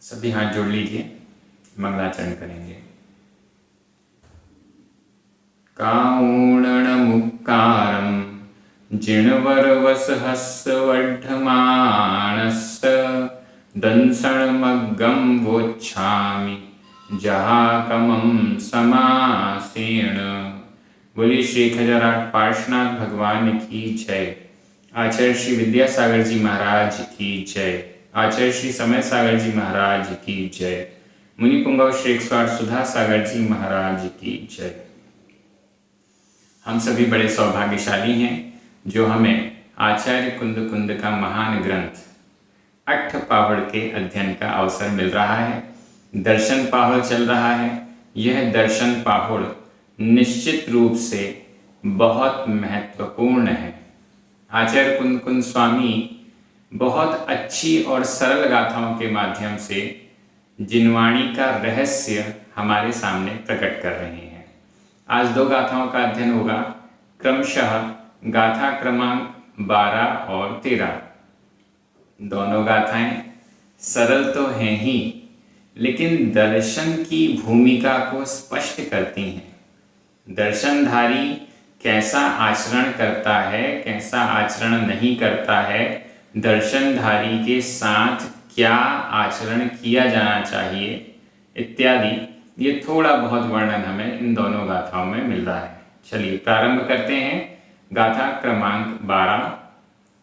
सभी हाथ जोड़ लीजिए, मंगलाचरण करेंगे। काऊणमुक्कारं जिणवरवसहस्रवर्धमानस्य दंसनमग्गं वोच्छामि जहाकमं समासेन। बोलिए श्री खजराट पार्श्वनाथ भगवान की जय। आचार्य श्री विद्यासागर जी महाराज की जय। आचार्य श्री समय सागर जी महाराज की जय। मुनि पुंगव श्री 108 सुधा सागर जी महाराज की जय। हम सभी बड़े सौभाग्यशाली हैं जो हमें आचार्य कुंद कुंद का महान ग्रंथ अट्ठपाहुड़ के अध्ययन का अवसर मिल रहा है। दर्शन पाहुड़ चल रहा है। यह दर्शन पाहुड़ निश्चित रूप से बहुत महत्वपूर्ण है। आचार्य कुंद कुंद स्वामी बहुत अच्छी और सरल गाथाओं के माध्यम से जिनवाणी का रहस्य हमारे सामने प्रकट कर रहे हैं। आज 2 गाथाओं का अध्ययन होगा, क्रमशः गाथा क्रमांक 12 और 13। दोनों गाथाएं सरल तो हैं ही, लेकिन दर्शन की भूमिका को स्पष्ट करती हैं। दर्शनधारी कैसा आचरण करता है, कैसा आचरण नहीं करता है, दर्शनधारी के साथ क्या आचरण किया जाना चाहिए इत्यादि, ये थोड़ा बहुत वर्णन हमें इन दोनों गाथाओं में मिल रहा है। चलिए प्रारंभ करते हैं। गाथा क्रमांक 12।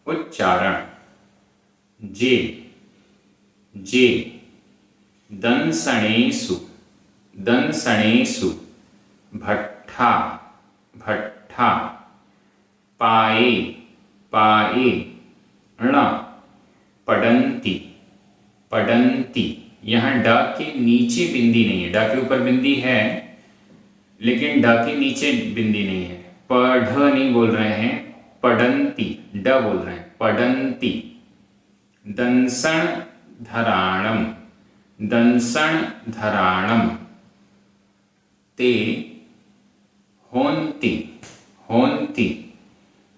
उच्चारण। जे जे दंसणेषु दंसणेषु भट्ठा भट्ठा पाए पाए ण पडंती पडंती। यहाँ ड के नीचे बिंदी नहीं है, ड के ऊपर बिंदी है लेकिन ड के नीचे बिंदी नहीं है। पढ़ नहीं बोल रहे हैं, पडंती ड बोल रहे हैं, पडंती। दंसण धराणम दंसण धराणम ते होन्ति होन्ति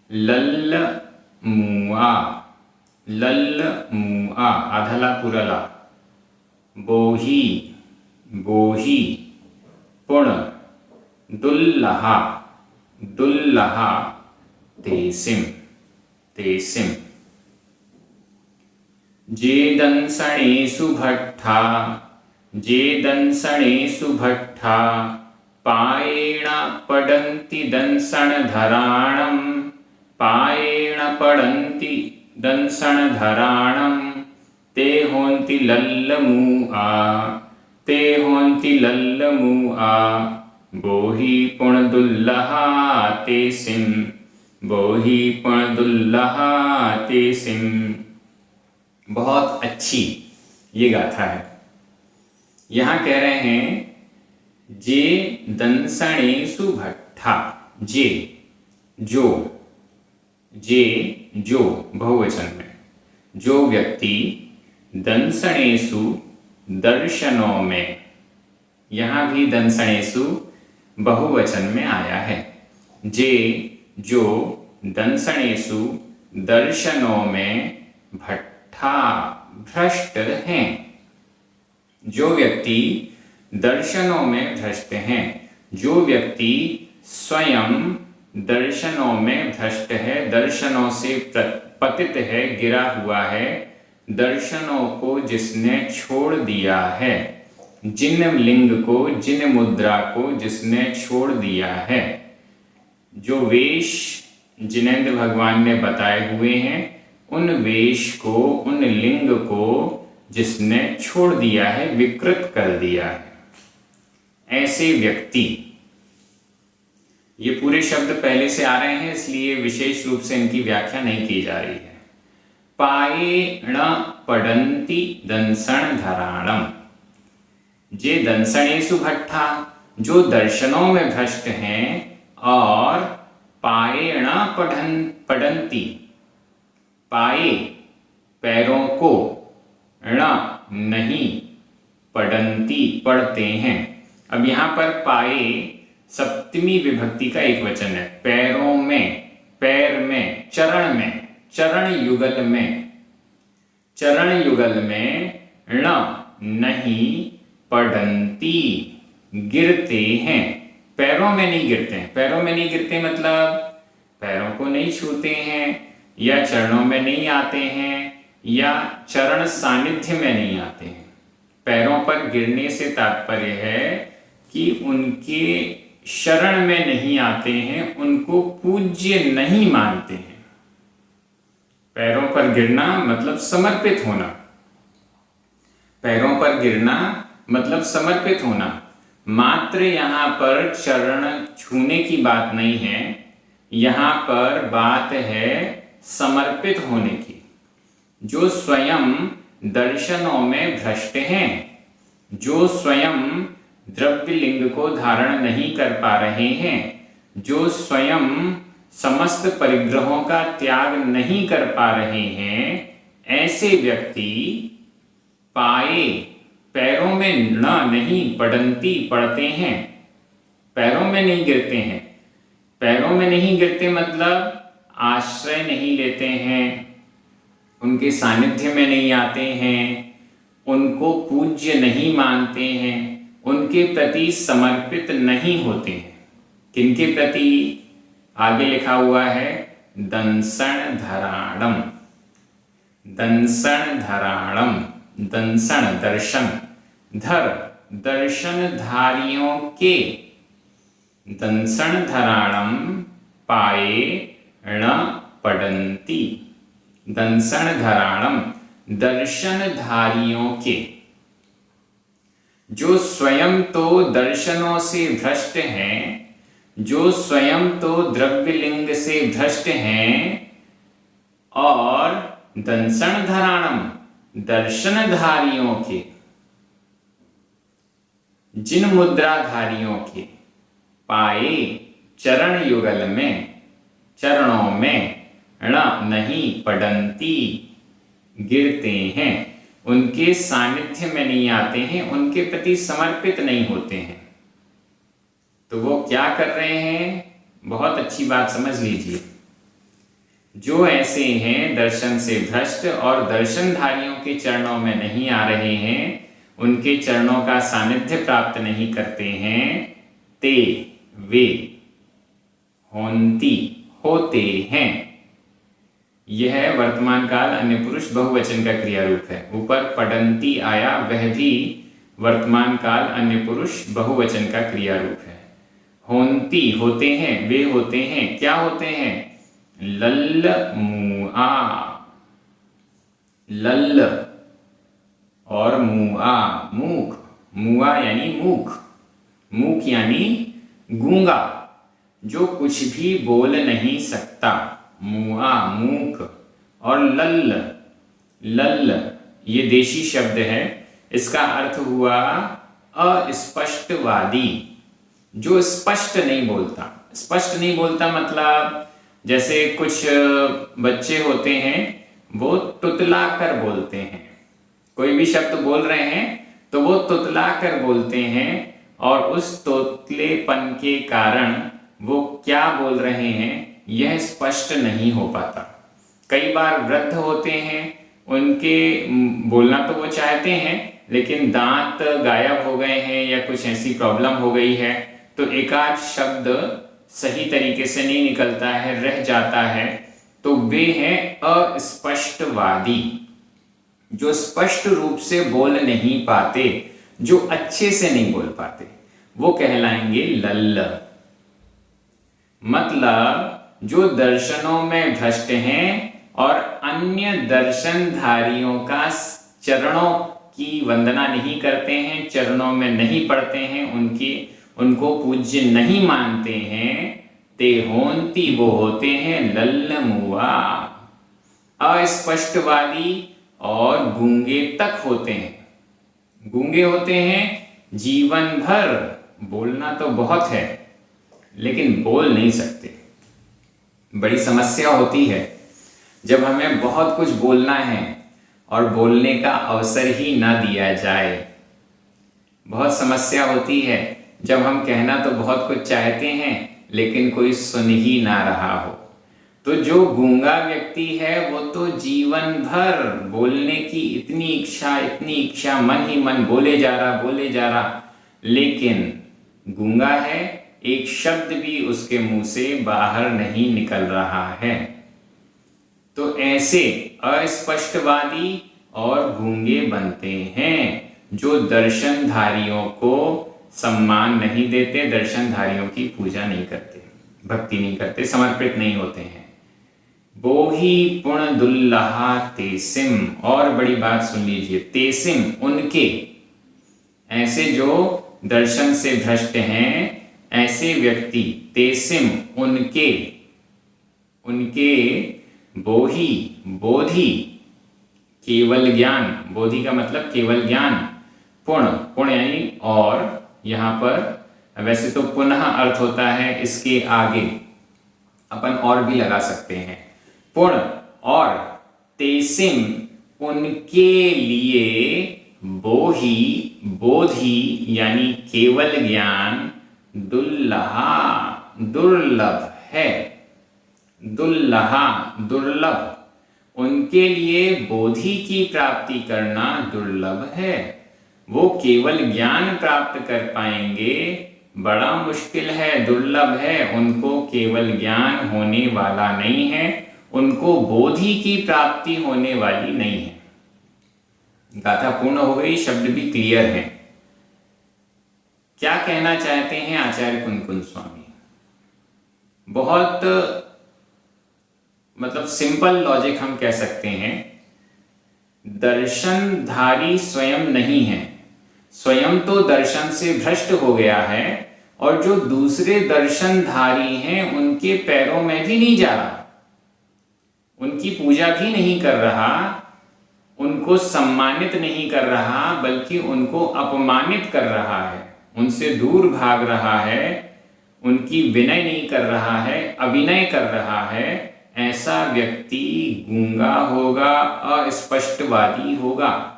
लल्ल मुआ लल्ल मुआ आधला पुरला बोही बोही पुण दुल्लहा दुल्लहा तेसिम तेसिम। जे दंसणेषु भट्ठा जे दंसणेषु भट्ठा पायेण पडन्ति दंसणधराणं पायेण पडन्ति दंसणधराणं ते होन्ति लल्लमुआ ते होन्ति लल्लमुआ बोहि पुणदुल्लहा तेसिं बोहि पुणदुल्लहा तेसिं। बहुत अच्छी ये गाथा है। यहाँ कह रहे हैं जे दंसणेषु भट्ठा, जे जो, जे जो बहुवचन में, जो व्यक्ति दंसणेषु दर्शनों में, यहाँ भी दंसणेषु बहुवचन में आया है। जे जो दंसणेषु दर्शनों में भट्ठा भ्रष्ट हैं, जो व्यक्ति दर्शनों में भ्रष्ट हैं, जो व्यक्ति स्वयं दर्शनों में भ्रष्ट है, दर्शनों से पतित है, गिरा हुआ है, दर्शनों को जिसने छोड़ दिया है, जिन लिंग को, जिन मुद्रा को जिसने छोड़ दिया है, जो वेश जिनेंद्र भगवान ने बताए हुए हैं, उन वेश को, उन लिंग को जिसने छोड़ दिया है, विकृत कर दिया है, ऐसे व्यक्ति। ये पूरे शब्द पहले से आ रहे हैं इसलिए विशेष रूप से इनकी व्याख्या नहीं की जा रही है। पायेण पडन्ति दंसण धराणम, जे दंसणेषु भट्ठा, जो दर्शनों में भ्रष्ट हैं, और पायेण पडन्ति, पाए पैरों को, ण नहीं, पडन्ति पढ़ते हैं। अब यहाँ पर पाए सप्तमी विभक्ति का एक वचन है। पैरों में, पैर में, चरण में, चरण युगल में, चरण युगल में ण नहीं पडंती, गिरते हैं। पैरों में नहीं गिरते हैं। पैरों में नहीं गिरते मतलब पैरों को नहीं छूते हैं, या चरणों में नहीं आते हैं, या चरण सानिध्य में नहीं आते हैं। पैरों पर गिरने से तात्पर्य है कि उनके शरण में नहीं आते हैं, उनको पूज्य नहीं मानते हैं। पैरों पर गिरना मतलब समर्पित होना। पैरों पर गिरना मतलब समर्पित होना। मात्र यहाँ पर चरण छूने की बात नहीं है, यहाँ पर बात है समर्पित होने की। जो स्वयं दर्शनों में भ्रष्ट हैं, जो स्वयं द्रव्य लिंग को धारण नहीं कर पा रहे हैं, जो स्वयं समस्त परिग्रहों का त्याग नहीं कर पा रहे हैं, ऐसे व्यक्ति पाए पैरों में न नहीं पडंती, पड़ते हैं, पैरों में नहीं गिरते हैं। पैरों में नहीं गिरते मतलब आश्रय नहीं लेते हैं, उनके सानिध्य में नहीं आते हैं, उनको पूज्य नहीं मानते हैं, उनके प्रति समर्पित नहीं होते हैं। किनके प्रति? आगे लिखा हुआ है दंसण धराणम। दंसण धराणम, दंसण दर्शन, धर दर्शनधारियों के, दंसण धराणम पाए ण पडंती। दंसण धराणम, दर्शनधारियों के। जो स्वयं तो दर्शनों से भ्रष्ट हैं, जो स्वयं तो द्रव्य लिंग से भ्रष्ट हैं, और दंसण धराणम, दर्शनधारियों के, जिन मुद्राधारियों के पाए चरण युगल में, चरणों में ण नहीं पडंती, गिरते हैं, उनके सानिध्य में नहीं आते हैं, उनके प्रति समर्पित नहीं होते हैं। तो वो क्या कर रहे हैं? बहुत अच्छी बात समझ लीजिए। जो ऐसे हैं दर्शन से भ्रष्ट और दर्शनधारियों के चरणों में नहीं आ रहे हैं, उनके चरणों का सानिध्य प्राप्त नहीं करते हैं, ते वे होंती, होते हैं। यह वर्तमान काल अन्य पुरुष बहुवचन का क्रिया रूप है। ऊपर पडंती आया, वह भी वर्तमान काल अन्य पुरुष बहुवचन का क्रिया रूप है। होंती, होते हैं, वे होते हैं। क्या होते हैं? लल्ल मुआ। लल्ल और मुआ, मूक। मुआ यानी मूक, मूक यानी गूंगा, जो कुछ भी बोल नहीं सकता। मुआ, मूक। और लल्ल, लल्ल ये देशी शब्द है, इसका अर्थ हुआ अस्पष्टवादी, जो स्पष्ट नहीं बोलता। स्पष्ट नहीं बोलता मतलब जैसे कुछ बच्चे होते हैं, वो तुतला कर बोलते हैं। कोई भी शब्द बोल रहे हैं तो वो तुतला कर बोलते हैं, और उस तोतलेपन के कारण वो क्या बोल रहे हैं यह स्पष्ट नहीं हो पाता। कई बार वृद्ध होते हैं, उनके बोलना तो वो चाहते हैं, लेकिन दांत गायब हो गए हैं या कुछ ऐसी प्रॉब्लम हो गई है, तो एकाध शब्द सही तरीके से नहीं निकलता है, रह जाता है, तो वे हैं अस्पष्टवादी, जो स्पष्ट रूप से बोल नहीं पाते, जो अच्छे से नहीं बोल पाते, वो कहलाएंगे लल्ल। मतलब जो दर्शनों में भ्रष्ट हैं और अन्य दर्शनधारियों का चरणों की वंदना नहीं करते हैं, चरणों में नहीं पड़ते हैं, उनको पूज्य नहीं मानते हैं, ते होंती, वो होते हैं लल्ल मुआ, अस्पष्टवादी और गूंगे तक होते हैं। गूंगे होते हैं जीवन भर, बोलना तो बहुत है लेकिन बोल नहीं सकते। बड़ी समस्या होती है जब हमें बहुत कुछ बोलना है और बोलने का अवसर ही ना दिया जाए। बहुत समस्या होती है जब हम कहना तो बहुत कुछ चाहते हैं लेकिन कोई सुन ही ना रहा हो। तो जो गूंगा व्यक्ति है वो तो जीवन भर बोलने की इतनी इच्छा, मन ही मन बोले जा रहा, लेकिन गूंगा है, एक शब्द भी उसके मुंह से बाहर नहीं निकल रहा है। तो ऐसे अस्पष्टवादी और गूंगे बनते हैं जो दर्शनधारियों को सम्मान नहीं देते, दर्शनधारियों की पूजा नहीं करते, भक्ति नहीं करते, समर्पित नहीं होते हैं। बोही पुण दुल्लहा तेसिम, और बड़ी बात सुन लीजिए, तेसिम उनके, ऐसे जो दर्शन से भ्रष्ट हैं ऐसे व्यक्ति, तेसिम उनके, बोही बोधि केवल ज्ञान, बोधि का मतलब केवल ज्ञान, पुण्य यानी और, यहां पर वैसे तो पुनः अर्थ होता है इसके आगे अपन और भी लगा सकते हैं, पुण्य और, तेसिम उनके लिए, बोधि यानी केवल ज्ञान, दुर्लभ है, दुर्लभ, उनके लिए बोधि की प्राप्ति करना दुर्लभ है। वो केवल ज्ञान प्राप्त कर पाएंगे, बड़ा मुश्किल है, दुर्लभ है, उनको केवल ज्ञान होने वाला नहीं है, उनको बोधि की प्राप्ति होने वाली नहीं है। गाथा पूर्ण हो गई, शब्द भी क्लियर है। क्या कहना चाहते हैं आचार्य कुंकुन स्वामी? बहुत मतलब सिंपल लॉजिक हम कह सकते हैं, दर्शनधारी स्वयं नहीं है, स्वयं तो दर्शन से भ्रष्ट हो गया है, और जो दूसरे दर्शनधारी हैं उनके पैरों में भी नहीं जा रहा, उनकी पूजा भी नहीं कर रहा, उनको सम्मानित नहीं कर रहा, बल्कि उनको अपमानित कर रहा है, उनसे दूर भाग रहा है, उनकी विनय नहीं कर रहा है, अभिनय कर रहा है, ऐसा व्यक्ति गूंगा होगा, अस्पष्टवादी होगा।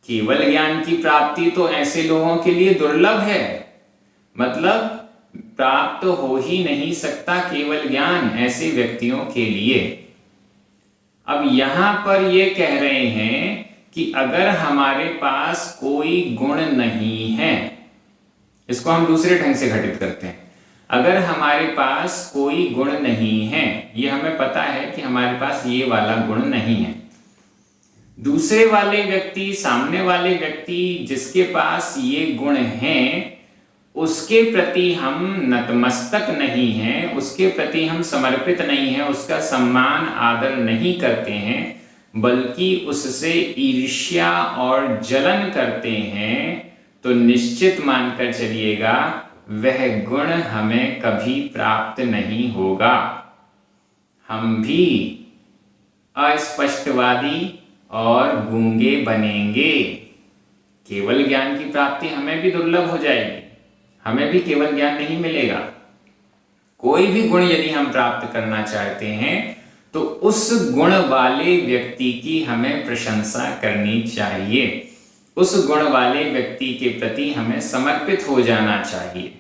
केवल ज्ञान की प्राप्ति तो ऐसे लोगों के लिए दुर्लभ है, मतलब प्राप्त हो ही नहीं सकता केवल ज्ञान ऐसे व्यक्तियों के लिए। अब यहां पर ये कह रहे हैं कि अगर हमारे पास कोई गुण नहीं है, इसको हम दूसरे ढंग से घटित करते हैं, अगर हमारे पास कोई गुण नहीं है, ये हमें पता है कि हमारे पास ये वाला गुण नहीं है, दूसरे वाले व्यक्ति, सामने वाले व्यक्ति जिसके पास ये गुण हैं, उसके प्रति हम नतमस्तक नहीं हैं, उसके प्रति हम समर्पित नहीं हैं, उसका सम्मान आदर नहीं करते हैं, बल्कि उससे ईर्ष्या और जलन करते हैं, तो निश्चित मानकर चलिएगा वह गुण हमें कभी प्राप्त नहीं होगा। हम भी अस्पष्टवादी और गूंगे बनेंगे, केवल ज्ञान की प्राप्ति हमें भी दुर्लभ हो जाएगी, हमें भी केवल ज्ञान नहीं मिलेगा। कोई भी गुण यदि हम प्राप्त करना चाहते हैं तो उस गुण वाले व्यक्ति की हमें प्रशंसा करनी चाहिए, उस गुण वाले व्यक्ति के प्रति हमें समर्पित हो जाना चाहिए,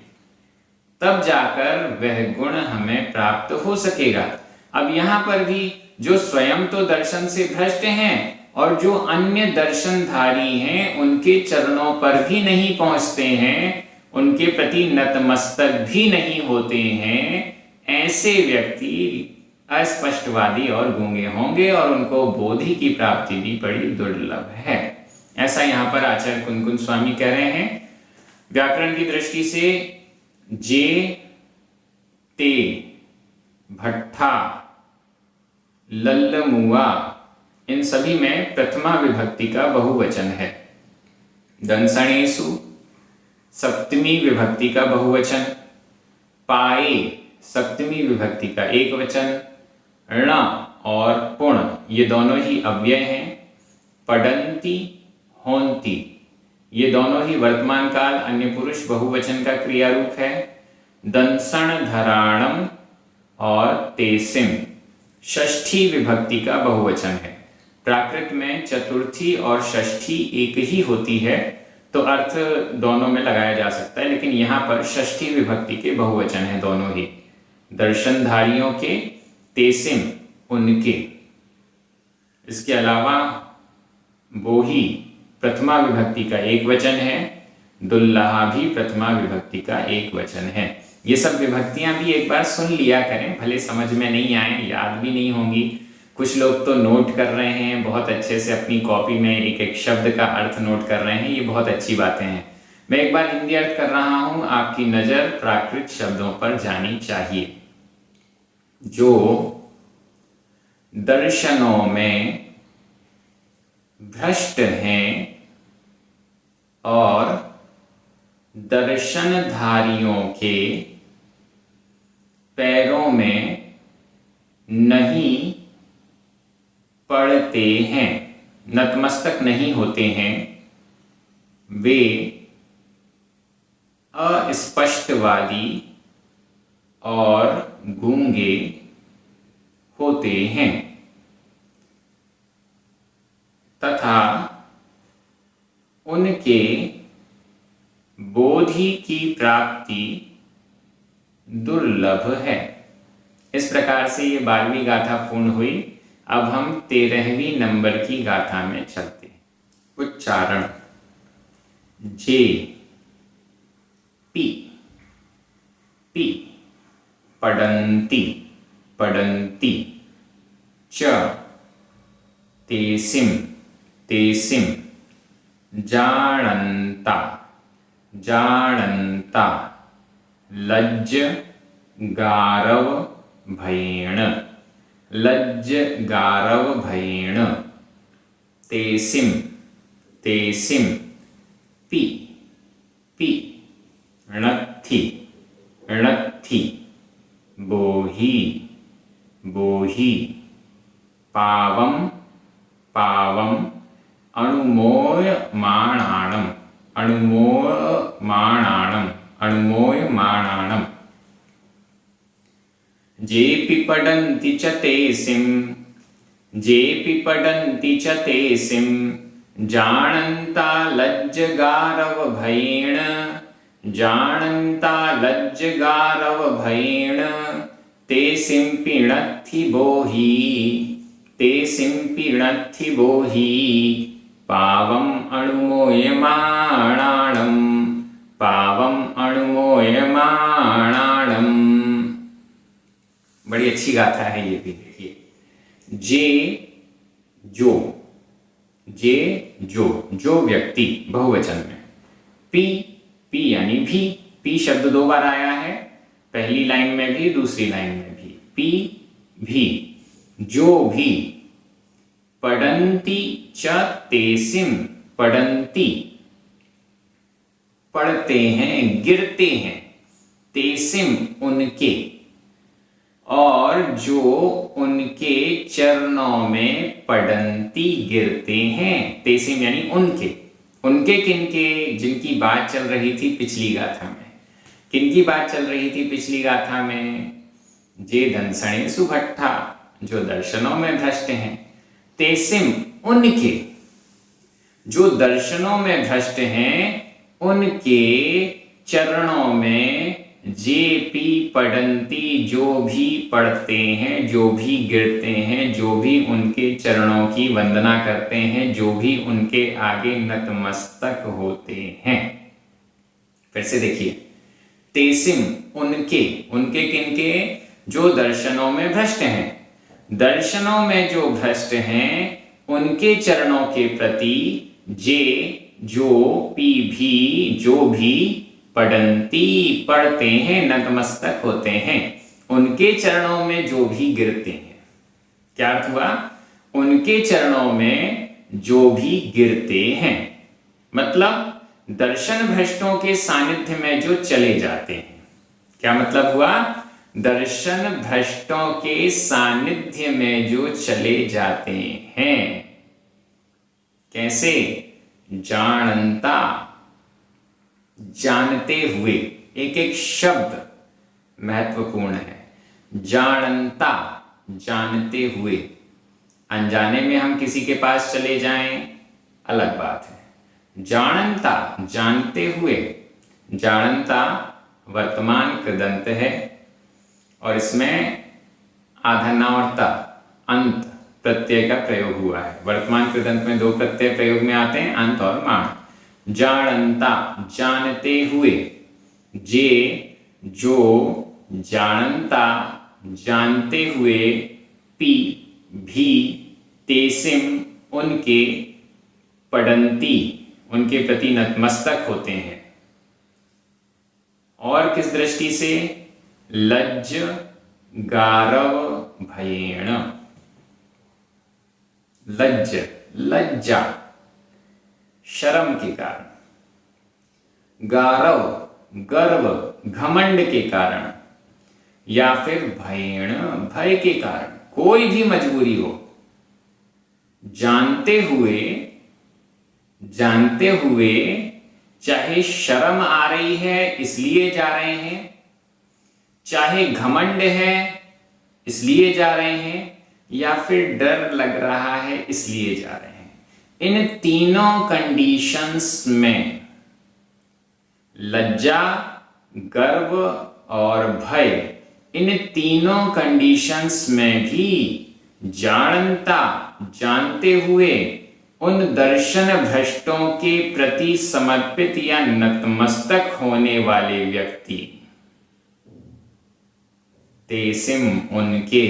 तब जाकर वह गुण हमें प्राप्त हो सकेगा। अब यहां पर भी जो स्वयं तो दर्शन से भ्रष्ट हैं और जो अन्य दर्शनधारी हैं, उनके चरणों पर भी नहीं पहुंचते हैं, उनके प्रति नतमस्तक भी नहीं होते हैं, ऐसे व्यक्ति अस्पष्टवादी और गूंगे होंगे और उनको बोधि की प्राप्ति भी बड़ी दुर्लभ है। ऐसा यहां पर आचार्य कुंकुन स्वामी कह रहे हैं। व्याकरण की दृष्टि से जे, ते, भट्ठा, लल्लमुआ, इन सभी में प्रथमा विभक्ति का बहुवचन है। दंसणेषु सप्तमी विभक्ति का बहुवचन, पाए सप्तमी विभक्ति का एक वचन, ण और पुण ये दोनों ही अव्यय हैं, पडंती, होंती ये दोनों ही वर्तमान काल अन्य पुरुष बहुवचन का क्रिया रूप है। दंसण धराणम और तेसिम षष्ठी विभक्ति का बहुवचन है। प्राकृत में चतुर्थी और षष्ठी एक ही होती है तो अर्थ दोनों में लगाया जा सकता है, लेकिन यहाँ पर षष्ठी विभक्ति के बहुवचन है दोनों ही। दर्शनधारियों के, तेसिम उनके। इसके अलावा बोही प्रथमा विभक्ति का एक वचन है, दुल्लहा भी प्रथमा विभक्ति का एक वचन है। ये सब विभक्तियां भी एक बार सुन लिया करें, भले समझ में नहीं आए, याद भी नहीं होंगी। कुछ लोग तो नोट कर रहे हैं बहुत अच्छे से, अपनी कॉपी में एक एक शब्द का अर्थ नोट कर रहे हैं, ये बहुत अच्छी बातें हैं। मैं एक बार हिंदी अर्थ कर रहा हूं, आपकी नजर प्राकृत शब्दों पर जानी चाहिए। जो दर्शनों में भ्रष्ट हैं और दर्शनधारियों के पैरों में नहीं पड़ते हैं, नतमस्तक नहीं होते हैं, वे अस्पष्टवादी और गूंगे होते हैं तथा उनके बोधि की प्राप्ति दुर्लभ है। इस प्रकार से ये 12वीं गाथा पूर्ण हुई। अब हम 13वीं नंबर की गाथा में चलते हैं। उच्चारण: जे पी पी, पडंती पडंती, च तेसिम तेसिम, जानन्ता जानन्ता, लज्ज गारव भैण लज्ज गारव भैण, तेसिम तेसिम, पी पी, णत्थि णत्थि, बोही बोही, पावम पावम, अणुमोयमाणाणम अणुमोयमाणाणम अणुमोयमाणाणम, जेपि पडन्ति च तेसिं जेपि पडन्ति च तेसिं, जानन्ता लज्जगारव भैण जानन्ता लज्जगारव भैण, तेसिं पिणत्थि बोही तेसिं पिणत्थि बोही, पावम अणुमोयमाणाणम पावम अणुमोयमाणाणम। बड़ी अच्छी गाथा है ये भी। देखिए, जे जो, जे जो व्यक्ति बहुवचन में, पी पी यानी भी, पी शब्द 2 बार आया है, पहली लाइन में भी दूसरी लाइन में भी, पी भी, जो भी, पडंती च तेसिम, पडंती पढ़ते हैं गिरते हैं, तेसिम उनके, और जो उनके चरणों में पडंती गिरते हैं, तेसिम यानी उनके उनके किनके, जिनकी बात चल रही थी पिछली गाथा में। किनकी बात चल रही थी पिछली गाथा में? जे दंसणे सुभट्ठा, जो दर्शनों में भ्रष्ट हैं। तेसिम उनके, जो दर्शनों में भ्रष्ट हैं उनके चरणों में, जे पी पडंती, जो भी पढ़ते हैं, जो भी गिरते हैं, जो भी उनके चरणों की वंदना करते हैं, जो भी उनके आगे नतमस्तक होते हैं। फिर से देखिए, तेसिम उनके, उनके किनके? जो दर्शनों में भ्रष्ट हैं। दर्शनों में जो भ्रष्ट हैं उनके चरणों के प्रति जे, जो, पी भी, जो भी, पडंती पढ़ते हैं, नतमस्तक होते हैं, उनके चरणों में जो भी गिरते हैं। क्या अर्थ हुआ? उनके चरणों में जो भी गिरते हैं, मतलब दर्शन भ्रष्टों के सानिध्य में जो चले जाते हैं। क्या मतलब हुआ? दर्शन भ्रष्टों के सानिध्य में जो चले जाते हैं। कैसे? जानता, जानते हुए, एक एक शब्द महत्वपूर्ण है। जानता, जानते हुए। अनजाने में हम किसी के पास चले जाएं, अलग बात है। जानता, जानते हुए। जानता वर्तमान कृदंत है और इसमें आधनावर्ता अंत प्रत्यय का प्रयोग हुआ है। वर्तमान कृदंत में 2 प्रत्यय प्रयोग में आते हैं, अंत और माण। जानंता जानते हुए, जे जो, जानंता जानते हुए, पी भी, तेसिम उनके, पडंती उनके प्रति नतमस्तक होते हैं। और किस दृष्टि से? लज्ज गारव भयेण। लज्ज लज्जा शर्म के कारण, गारव गर्व घमंड के कारण, या फिर भयेण भय के कारण, कोई भी मजबूरी हो, जानते हुए चाहे शर्म आ रही है इसलिए जा रहे हैं, चाहे घमंड है इसलिए जा रहे हैं, या फिर डर लग रहा है इसलिए जा रहे हैं। इन तीनों कंडीशंस में लज्जा, गर्व और भय, इन तीनों कंडीशंस में भी जानता जानते हुए उन दर्शन भ्रष्टों के प्रति समर्पित या नतमस्तक होने वाले व्यक्ति, तेसिम उनके,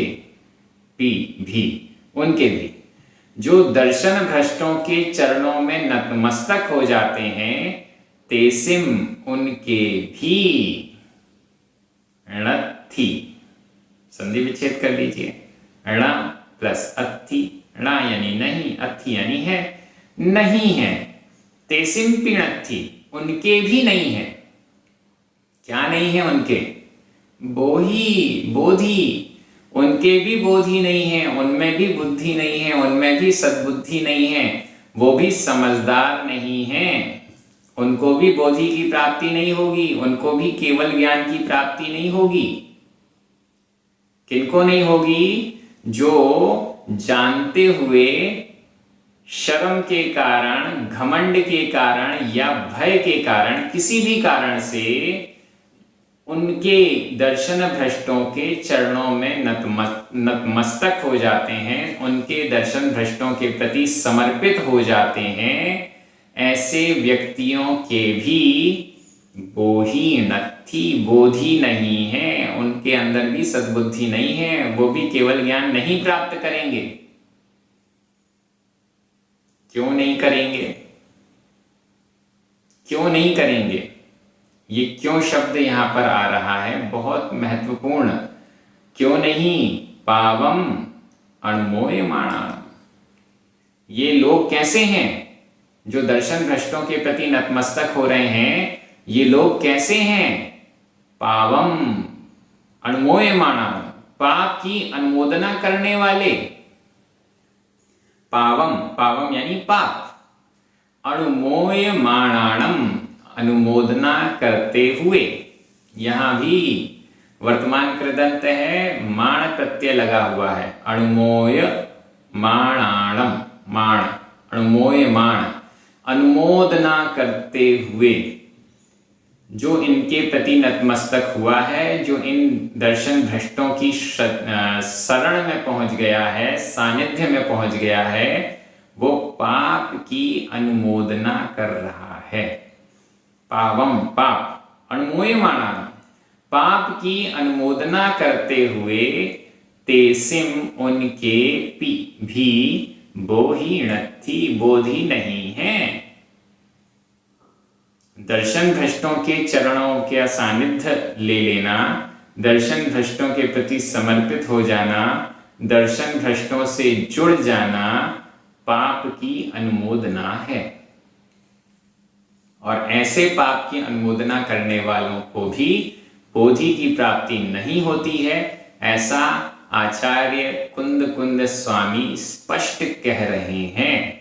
पी भी उनके भी, जो दर्शन भ्रष्टों के चरणों में नतमस्तक हो जाते हैं, तेसिम उनके भी, णत्थि संधि विच्छेद कर लीजिए, ण प्लस अत्थि, ण यानी नहीं, अत्थि यानी है, नहीं है, तेसिम पिणत्थि उनके भी नहीं है। क्या नहीं है उनके? बोधि उनके भी बोधि नहीं है, उनमें भी बुद्धि नहीं है, उनमें भी सद्बुद्धि नहीं है, वो भी समझदार नहीं है, उनको भी बोधि की प्राप्ति नहीं होगी, उनको भी केवल ज्ञान की प्राप्ति नहीं होगी। किनको नहीं होगी? जो जानते हुए शर्म के कारण, घमंड के कारण या भय के कारण, किसी भी कारण से उनके दर्शन भ्रष्टों के चरणों में नतमस्तक हो जाते हैं, उनके दर्शन भ्रष्टों के प्रति समर्पित हो जाते हैं, ऐसे व्यक्तियों के भी बोधि नहीं है, उनके अंदर भी सद्बुद्धि नहीं है, वो भी केवल ज्ञान नहीं प्राप्त करेंगे। क्यों नहीं करेंगे? क्यों नहीं करेंगे? ये क्यों शब्द यहां पर आ रहा है, बहुत महत्वपूर्ण। क्यों नहीं? पावम अणमोयमाणा। ये लोग कैसे हैं जो दर्शन भ्रष्टों के प्रति नतमस्तक हो रहे हैं? ये लोग कैसे हैं? पावम अणमोयमाणा, पाप की अनुमोदना करने वाले। पावम यानी पाप, अणुमोयमाणाणम अनुमोदना करते हुए। यहां भी वर्तमान कृदंत है, माण प्रत्यय लगा हुआ है, अणुमोय माणाणम, माण अणुमोय माण, अनुमोदना करते हुए, जो इनके प्रति नतमस्तक हुआ है, जो इन दर्शन भ्रष्टों की शरण में पहुंच गया है, सानिध्य में पहुंच गया है, वो पाप की अनुमोदना कर रहा है। पावम पाप, अणुमोयमाणा पाप की अनुमोदना करते हुए, तेसिम उनके भी बोहिणत्थि बोधि नहीं है। दर्शन भ्रष्टों के चरणों के सानिध्य ले लेना, दर्शन भ्रष्टों के प्रति समर्पित हो जाना, दर्शन भ्रष्टों से जुड़ जाना पाप की अनुमोदना है। और ऐसे पाप की अनुमोदना करने वालों को भी बोधि की प्राप्ति नहीं होती है, ऐसा आचार्य कुंद स्वामी स्पष्ट कह रहे हैं।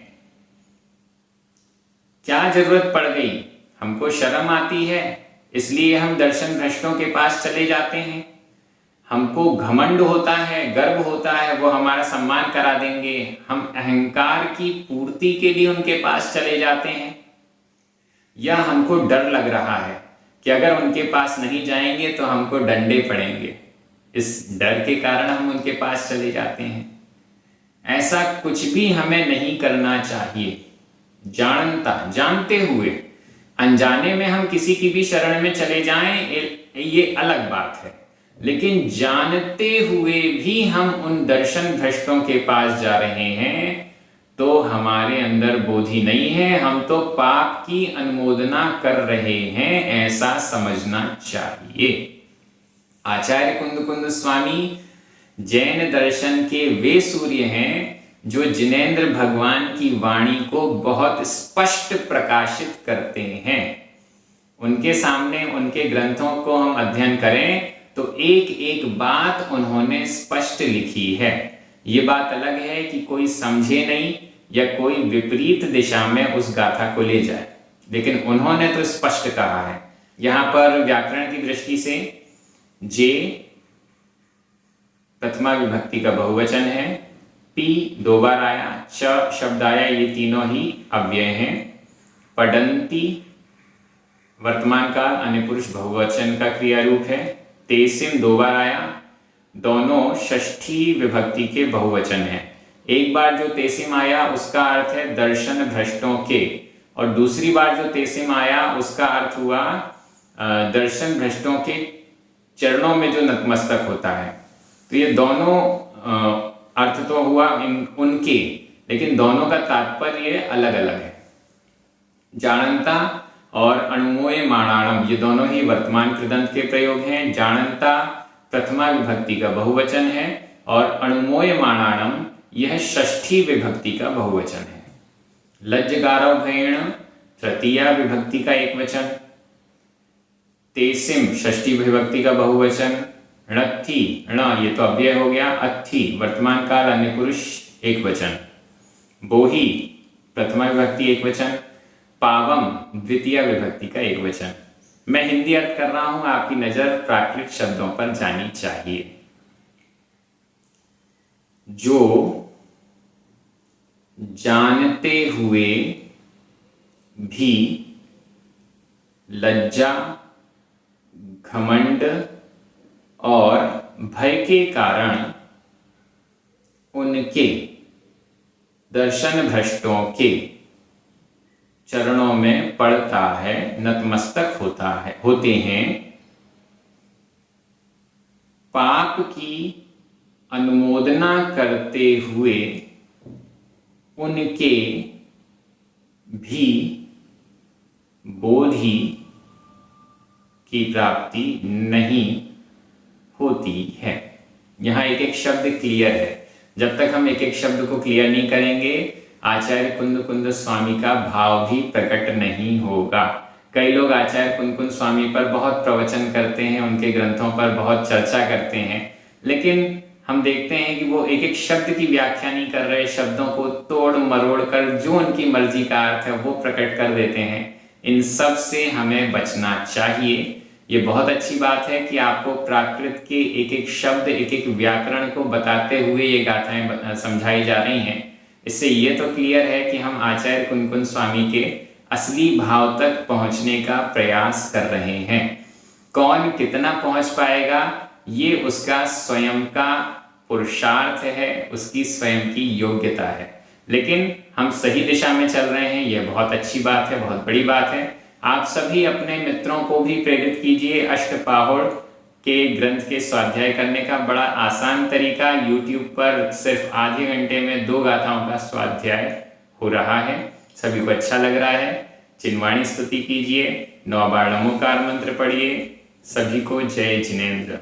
क्या जरूरत पड़ गई? हमको शर्म आती है इसलिए हम दर्शन भ्रष्टों के पास चले जाते हैं, हमको घमंड होता है, गर्व होता है, वो हमारा सम्मान करा देंगे, हम अहंकार की पूर्ति के लिए उनके पास चले जाते हैं, या हमको डर लग रहा है कि अगर उनके पास नहीं जाएंगे तो हमको डंडे पड़ेंगे, इस डर के कारण हम उनके पास चले जाते हैं। ऐसा कुछ भी हमें नहीं करना चाहिए। जानते हुए, अनजाने में हम किसी की भी शरण में चले जाएं, ये अलग बात है, लेकिन जानते हुए भी हम उन दर्शन भ्रष्टों के पास जा रहे हैं तो हमारे अंदर बोधि नहीं है, हम तो पाप की अनुमोदना कर रहे हैं, ऐसा समझना चाहिए। आचार्य कुंद स्वामी जैन दर्शन के वे सूर्य हैं जो जिनेंद्र भगवान की वाणी को बहुत स्पष्ट प्रकाशित करते हैं। उनके सामने उनके ग्रंथों को हम अध्ययन करें तो एक एक बात उन्होंने स्पष्ट लिखी है। ये बात अलग है कि कोई समझे नहीं या कोई विपरीत दिशा में उस गाथा को ले जाए, लेकिन उन्होंने तो स्पष्ट कहा है। यहाँ पर व्याकरण की दृष्टि से जे प्रथमा विभक्ति का बहुवचन है, पी 2 बार आया, च शब्द आया, ये तीनों ही अव्यय हैं। पडंती वर्तमान काल अन्य पुरुष बहुवचन का क्रिया रूप है। तेसिम 2 बार आया, दोनों षष्ठी विभक्ति के बहुवचन हैं। एक बार जो तेसिम आया उसका अर्थ है दर्शन भ्रष्टों के, और दूसरी बार जो तेसिम आया उसका अर्थ हुआ दर्शन भ्रष्टों के चरणों में जो नतमस्तक होता है। तो ये दोनों अर्थ तो हुआ उनके, लेकिन दोनों का तात्पर्य अलग अलग है। जानंता और अणुमोय माणाणम ये दोनों ही वर्तमान कृदंत के प्रयोग हैं। जानंता प्रथमा विभक्ति का बहुवचन है और अणुमोय माणाणम यह षष्ठी विभक्ति का बहुवचन है। लज्जगारव भयण तृतीया विभक्ति का एक वचन। तेसिम षष्ठी विभक्ति का बहुवचन। णत्थी ण ये तो अव्यय हो गया। अत्थी वर्तमान काल अन्य पुरुष एक वचन। बोही प्रथमा विभक्ति एक वचन। पावम द्वितीय विभक्ति का एक वचन। मैं हिंदी अर्थ कर रहा हूं, आपकी नजर प्राकृत शब्दों पर जानी चाहिए। जो जानते हुए भी लज्जा, घमंड और भय के कारण उनके दर्शन भ्रष्टों के चरणों में पड़ता है, नतमस्तक होते हैं, पाप की अनुमोदना करते हुए उनके भी बोधि की प्राप्ति नहीं होती है। यहाँ एक एक शब्द क्लियर है। जब तक हम एक एक शब्द को क्लियर नहीं करेंगे, आचार्य कुंद स्वामी का भाव भी प्रकट नहीं होगा। कई लोग आचार्य कुंद स्वामी पर बहुत प्रवचन करते हैं, उनके ग्रंथों पर बहुत चर्चा करते हैं, लेकिन हम देखते हैं कि वो एक एक शब्द की व्याख्या नहीं कर रहे, शब्दों को तोड़ मरोड़ कर जो उनकी मर्जी का अर्थ है वो प्रकट कर देते हैं। इन सब से हमें बचना चाहिए। ये बहुत अच्छी बात है कि आपको प्राकृत के एक एक शब्द, एक एक व्याकरण को बताते हुए ये गाथाएं समझाई जा रही हैं। इससे ये तो क्लियर है कि हम आचार्य कुंद स्वामी के असली भाव तक पहुंचने का प्रयास कर रहे हैं। कौन कितना पहुंच पाएगा ये उसका स्वयं का पुरुषार्थ है, उसकी स्वयं की योग्यता है, लेकिन हम सही दिशा में चल रहे हैं, यह बहुत अच्छी बात है, बहुत बड़ी बात है। आप सभी अपने मित्रों को भी प्रेरित कीजिए। अष्टपाहुड़ के ग्रंथ के स्वाध्याय करने का बड़ा आसान तरीका, YouTube पर सिर्फ आधे घंटे में 2 गाथाओं का स्वाध्याय हो रहा है। सभी को अच्छा लग रहा है। चिन्वाणी स्तुति कीजिए, 9 बार नमोकार मंत्र पढ़िए। सभी को जय जिनेंद्र।